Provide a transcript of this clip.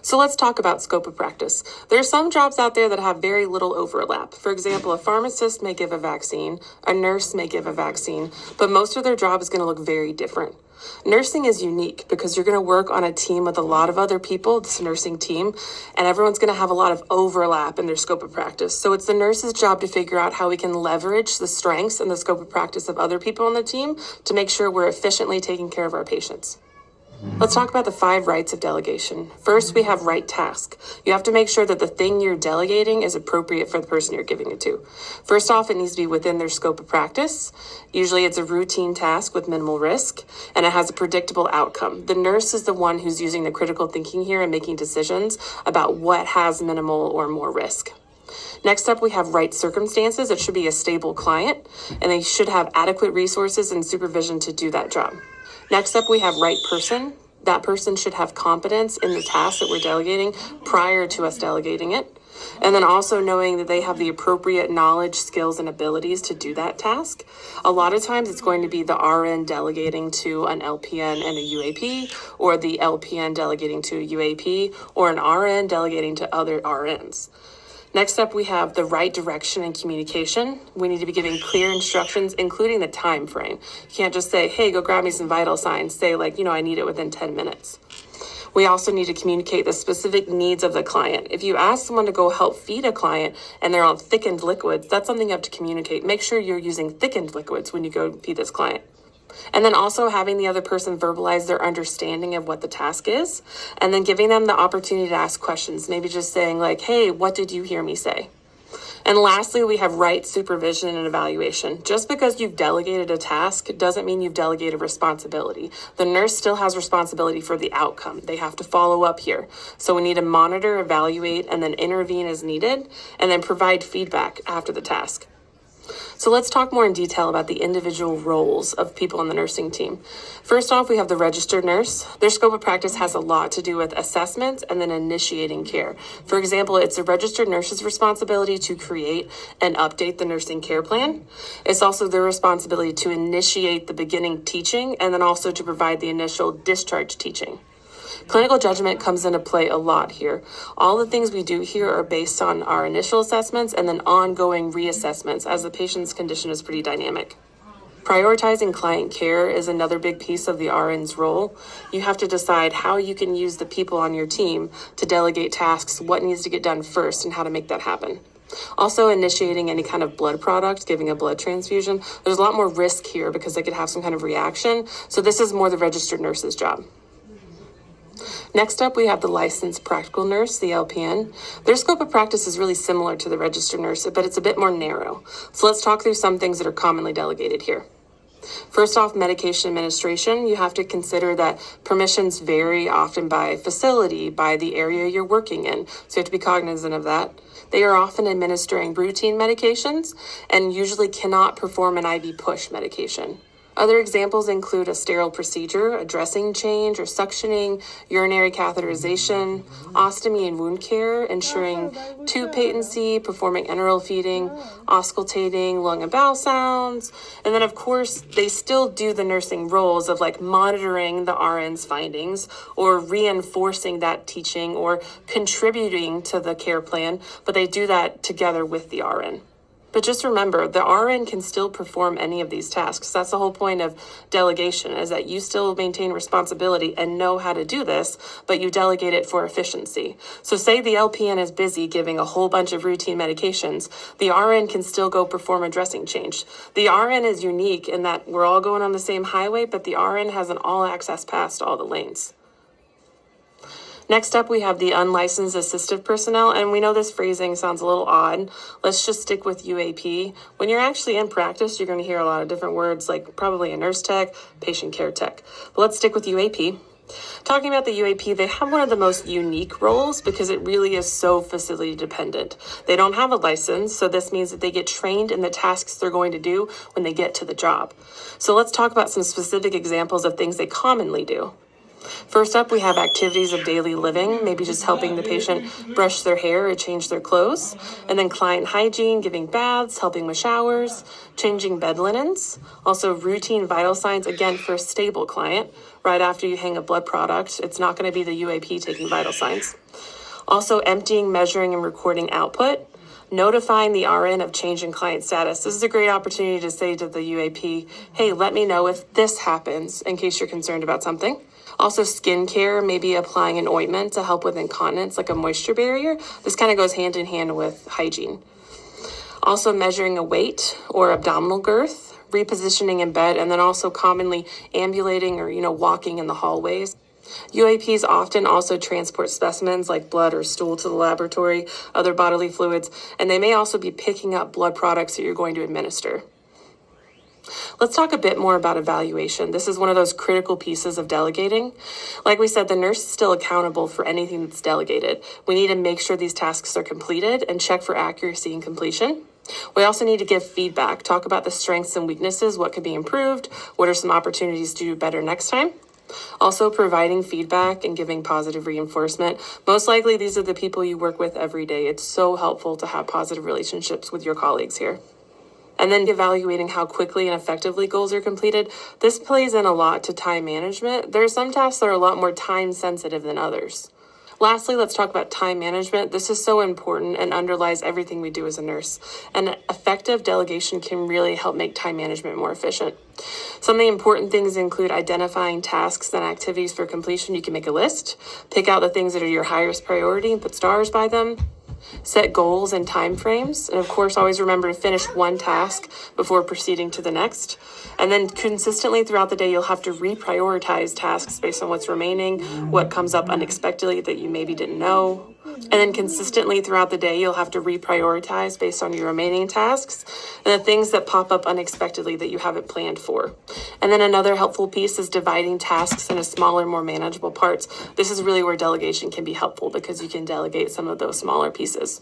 So let's talk about scope of practice. There are some jobs out there that have very little overlap. For example, a pharmacist may give a vaccine, a nurse may give a vaccine, but most of their job is going to look very different. Nursing is unique because you're going to work on a team with a lot of other people, this nursing team, and everyone's going to have a lot of overlap in their scope of practice. So it's the nurse's job to figure out how we can leverage the strengths and the scope of practice of other people on the team to make sure we're efficiently taking care of our patients. Let's talk about the 5 rights of delegation. First, we have right task. You have to make sure that the thing you're delegating is appropriate for the person you're giving it to. First off, it needs to be within their scope of practice. Usually it's a routine task with minimal risk, and it has a predictable outcome. The nurse is the one who's using the critical thinking here and making decisions about what has minimal or more risk. Next up, we have right circumstances. It should be a stable client, and they should have adequate resources and supervision to do that job. Next up, we have right person. That person should have competence in the task that we're delegating prior to us delegating it. And then also knowing that they have the appropriate knowledge, skills, and abilities to do that task. A lot of times it's going to be the RN delegating to an LPN and a UAP, or the LPN delegating to a UAP, or an RN delegating to other RNs. Next up, we have the right direction and communication. We need to be giving clear instructions, including the time frame. You can't just say, hey, go grab me some vital signs. Say like, I need it within 10 minutes. We also need to communicate the specific needs of the client. If you ask someone to go help feed a client and they're on thickened liquids, that's something you have to communicate. Make sure you're using thickened liquids when you go feed this client. And then also having the other person verbalize their understanding of what the task is, and then giving them the opportunity to ask questions, maybe just saying like, hey, what did you hear me say? And lastly, we have right supervision and evaluation. Just because you've delegated a task doesn't mean you've delegated responsibility. The nurse still has responsibility for the outcome. They have to follow up here. So we need to monitor, evaluate, and then intervene as needed, and then provide feedback after the task. So let's talk more in detail about the individual roles of people on the nursing team. First off, we have the registered nurse. Their scope of practice has a lot to do with assessments and then initiating care. For example, it's the registered nurse's responsibility to create and update the nursing care plan. It's also their responsibility to initiate the beginning teaching and then also to provide the initial discharge teaching. Clinical judgment comes into play a lot here. All the things we do here are based on our initial assessments and then ongoing reassessments as the patient's condition is pretty dynamic. Prioritizing client care is another big piece of the RN's role. You have to decide how you can use the people on your team to delegate tasks, what needs to get done first, and how to make that happen. Also, initiating any kind of blood product, giving a blood transfusion, there's a lot more risk here because they could have some kind of reaction. So this is more the registered nurse's job. Next up, we have the licensed practical nurse, the LPN. Their scope of practice is really similar to the registered nurse, but it's a bit more narrow. So let's talk through some things that are commonly delegated here. First off, medication administration. You have to consider that permissions vary often by facility, by the area you're working in. So you have to be cognizant of that. They are often administering routine medications and usually cannot perform an IV push medication. Other examples include a sterile procedure, a dressing change or suctioning, urinary catheterization, ostomy and wound care, ensuring tube patency, performing enteral feeding, auscultating, lung and bowel sounds. And then, of course, they still do the nursing roles of like monitoring the RN's findings or reinforcing that teaching or contributing to the care plan, but they do that together with the RN. But just remember, the RN can still perform any of these tasks. That's the whole point of delegation, is that you still maintain responsibility and know how to do this, but you delegate it for efficiency. So say the LPN is busy giving a whole bunch of routine medications, the RN can still go perform a dressing change. The RN is unique in that we're all going on the same highway, but the RN has an all-access pass to all the lanes. Next up, we have the unlicensed assistive personnel, and we know this phrasing sounds a little odd. Let's just stick with UAP. When you're actually in practice, you're going to hear a lot of different words, like probably a nurse tech, patient care tech. But let's stick with UAP. Talking about the UAP, they have one of the most unique roles because it really is so facility dependent. They don't have a license, so this means that they get trained in the tasks they're going to do when they get to the job. So let's talk about some specific examples of things they commonly do. First up, we have activities of daily living, maybe just helping the patient brush their hair or change their clothes. And then client hygiene, giving baths, helping with showers, changing bed linens. Also routine vital signs, again, for a stable client. right after you hang a blood product. It's not going to be the UAP taking vital signs. Also, emptying, measuring, and recording output. Notifying the RN of change in client status. This is a great opportunity to say to the UAP, hey, let me know if this happens in case you're concerned about something. Also, skincare, maybe applying an ointment to help with incontinence, like a moisture barrier. This kind of goes hand in hand with hygiene. Also, measuring a weight or abdominal girth, repositioning in bed, and then also commonly ambulating or, walking in the hallways. UAPs often also transport specimens like blood or stool to the laboratory, other bodily fluids, and they may also be picking up blood products that you're going to administer. Let's talk a bit more about evaluation. This is one of those critical pieces of delegating. Like we said, the nurse is still accountable for anything that's delegated. We need to make sure these tasks are completed and check for accuracy and completion. We also need to give feedback, talk about the strengths and weaknesses, what could be improved, what are some opportunities to do better next time. Also, providing feedback and giving positive reinforcement. Most likely, these are the people you work with every day. It's so helpful to have positive relationships with your colleagues here. And then evaluating how quickly and effectively goals are completed. This plays in a lot to time management. There are some tasks that are a lot more time sensitive than others. Lastly, let's talk about time management. This is so important and underlies everything we do as a nurse. And effective delegation can really help make time management more efficient. Some of the important things include identifying tasks and activities for completion. You can make a list, pick out the things that are your highest priority and put stars by them. Set goals and time frames. And of course, always remember to finish one task before proceeding to the next. And then consistently throughout the day, you'll have to reprioritize tasks based on what's remaining, what comes up unexpectedly that you maybe didn't know. And then consistently throughout the day, you'll have to reprioritize based on your remaining tasks and the things that pop up unexpectedly that you haven't planned for. And then another helpful piece is dividing tasks into smaller, more manageable parts. This is really where delegation can be helpful because you can delegate some of those smaller pieces.